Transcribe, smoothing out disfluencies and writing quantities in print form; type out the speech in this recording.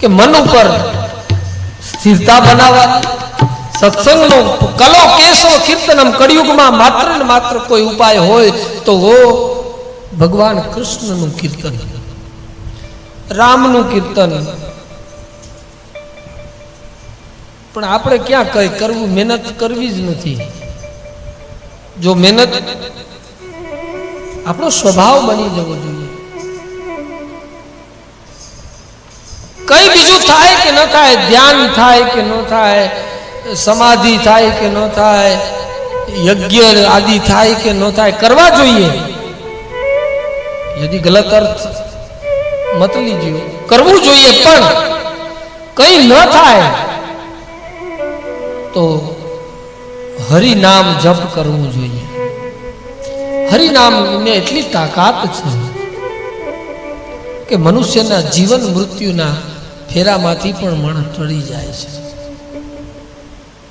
કે મન ઉપર સ્થિરતા બનાવવા, સત્સંગનો કલો કેશવ કીર્તનમ કળિયુગમાં માત્ર ને માત્ર કોઈ ઉપાય હોય તો ભગવાન કૃષ્ણનું કીર્તન, રામનું કીર્તન. પણ આપણે ક્યાં કઈ કરવું, મહેનત કરવી જ નથી. જો મહેનત આપણો સ્વભાવ બની જવો જોઈએ. કઈ બીજું થાય કે ન થાય, ધ્યાન થાય કે ન થાય, સમાધિ થાય કે ન થાય, યજ્ઞ આદિ થાય કે ન થાય, કરવા જોઈએ. यदि गलत अर्थ मत लीजिए, करवू જોઈએ, પણ કઈ ન થાય તો હરિ નામ જપ કરવું જોઈએ. હરિ નામ ને એટલી તાકાત છે કે મનુષ્યના જીવન મૃત્યુના ફેરામાંથી પણ માણસ ટળી જાય છે.